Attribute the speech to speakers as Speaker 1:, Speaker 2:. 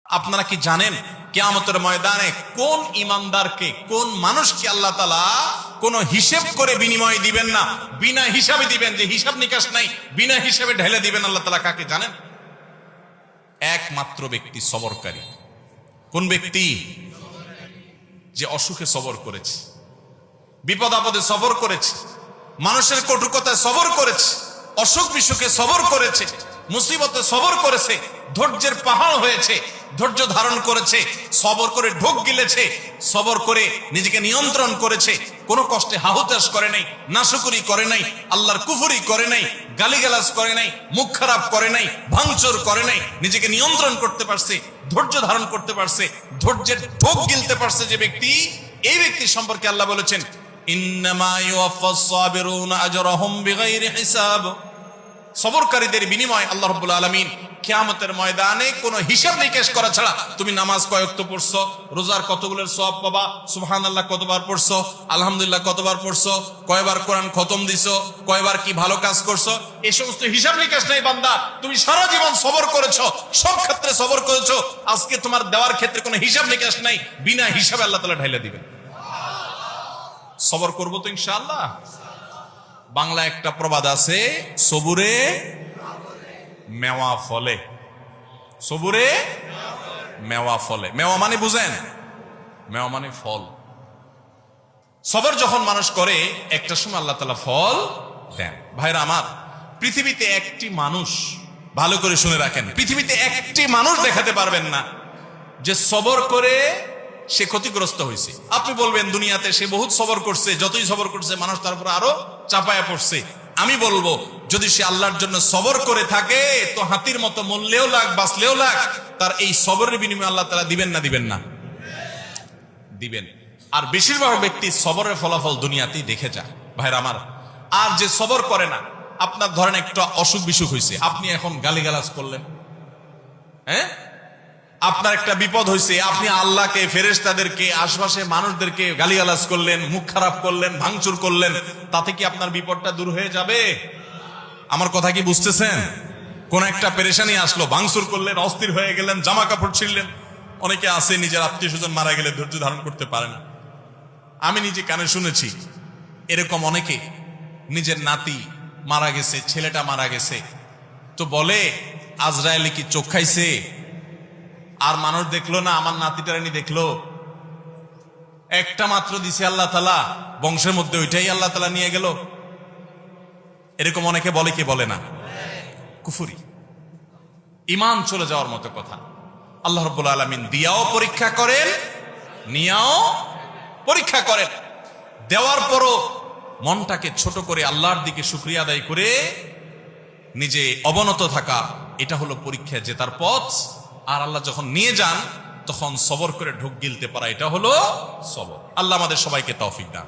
Speaker 1: আপনারা কি জানেন কিয়ামতের ময়দানে কোন ইমানদারকে, কোন মানুষকে আল্লাহ তাআলা কোন হিসেব করে বিনিময় দিবেন না, বিনা হিসাবে দিবেন, যে হিসাব নিকাশ নাই, বিনা হিসাবে ঢেলে দিবেন আল্লাহ তাআলা কাকে জানেন? একমাত্র ব্যক্তি সবরকারী। কোন ব্যক্তি? যে অসুখে সবর করেছে, বিপদ আপদে সবর করেছে, মানুষের কটুকতায় সবর করেছে, অসুখ বিসুখে সবর করেছে, মুসিবতে সবর করেছে, ধৈর্যের পাহাড় হয়েছে, ধৈর্য ধারণ করেছে, সবর করে ঢোক গিলেছে, সবর করে নিজেকে নিয়ন্ত্রণ করেছে, কোনো কষ্টে হাহুতাশ করে নাই, নাশকরি করে নাই, আল্লাহর কুফরি করে নাই, গালিগালাজ করে নাই, মুখ খারাপ করে নাই, ভাঙচুর করে নাই, নিজেকে নিয়ন্ত্রণ করতে পারছে, ধৈর্য ধারণ করতে পারছে, ধৈর্যের ঢোক গিলতে পারছে যে ব্যক্তি, এই ব্যক্তি সম্পর্কে আল্লাহ বলেছেন ইন্নামা ইউওয়াফাস সাবিরুনা আজরাহুম বিগাইরি হিসাব। সবরকারীদের বিনিময় আল্লাহ রাব্বুল আলামিন কিয়ামতের ময়দানে কোনো হিসাব নিকেশ করা ছাড়া, তুমি নামাজ কয় ওয়াক্ত পড়ছো, রোজার কতগুলোর সওয়াব পাবা, সুবহানাল্লাহ কতবার পড়ছো, আলহামদুলিল্লাহ কতবার পড়ছো, কয়বার কোরআন খতম দিছো, কয়বার কি ভালো কাজ করছো, এই সমস্ত হিসাব নিকেশ নাই বান্দা। তুমি সারা জীবন সবর করেছো, সব ক্ষেত্রে সবর করেছো, আজকে তোমার দেওয়ার ক্ষেত্রে কোনো হিসাব নিকেশ নাই, বিনা হিসাবে আল্লাহ তাআলা ঢাইলা দিবেন। সবর করবো তো ইনশাআল্লাহ। বাংলা একটা প্রবাদ আছে, সবুরে মেওয়া ফলে। সবুরে মেওয়া ফলে। মেওয়া মানে বুঝেন? মেওয়া মানে ফল। সবর যখন মানুষ করে একটা সময় আল্লাহ তাআলা ফল দেন। ভাইরা আমার, পৃথিবীতে একটি মানুষ, ভালো করে শুনে রাখেন, পৃথিবীতে একটি মানুষ দেখাতে পারবেন না যে সবর করে সে ক্ষতিগ্রস্ত হয়েছে। আপনি বলবেন দুনিয়াতে সে বহুত সবর করছে, যতই সবর করছে মানুষ তার উপর আরো চাপায়া পড়ছে। আমি বলবো যদি সে আল্লাহর জন্য সবর করে থাকে তো হাতির মতো মরলেও লাগ, বাঁচলেও লাগ, তার এই সবরের বিনিময়ে আল্লাহ তাআলা দিবেন না দিবেন না? দিবেন। আর বেশিরভাগ ব্যক্তি সবরের ফলাফল দুনিয়াতেই দেখে যায় ভাইরা আমার। আর যে সবর করে না, আপনার ধরেন একটা অসুখ বিসুখ হয়েছে, আপনি এখন গালিগালাজ করলেন, হ্যাঁ, আপনার একটা বিপদ হয়েছে, আপনি আল্লাহকে, ফেরেশতাদেরকে, আশপাশে মানুষদেরকে গালিগালাজ করলেন, মুখ খারাপ করলেন, ভাঙচুর করলেন, তাতে কি আপনার বিপদটা দূর হয়ে যাবে? আমার কথা কি বুঝতেছেন? কোন একটা পেরেশানি আসলো, ভাঙচুর করলেন, অস্থির হয়ে গেলেন, জামা কাপড় ছিঁড়লেন। অনেকে আছে নিজের আত্মীয় স্বজন মারা গেলে ধৈর্য ধারণ করতে পারে না। আমি নিজে কানে শুনেছি এরকম অনেকে, নিজের নাতি মারা গেছে, ছেলেটা মারা গেছে, তো বলে আজরায়েলে কি চোখ খাইছে? আর মানুষ দেখলো না, আমার নাতিটারানি দেখলো, একটা মাত্র দিছে আল্লাহ তাআলা, বংশের মধ্যে ওইটাই আল্লাহ তাআলা নিয়ে গেল। এরকম অনেকে বলে, কি বলে না? কুফরি, ঈমান চলে যাওয়ার মতো কথা। আল্লাহ রাব্বুল আলামিন দিয়াও পরীক্ষা করেন, নিয়াও পরীক্ষা করেন। দেওয়ার পরও মনটাকে ছোট করে আল্লাহর দিকে শুকরিয়া আদায় করে নিজে অবনত থাকা, এটা হলো পরীক্ষা জেতার পথ। আর আল্লাহ যখন নিয়ে যান তখন সবর করে ঢোক গিলতে পারা, এটা হলো সবর। আল্লাহ আমাদের সবাইকে তৌফিক দান।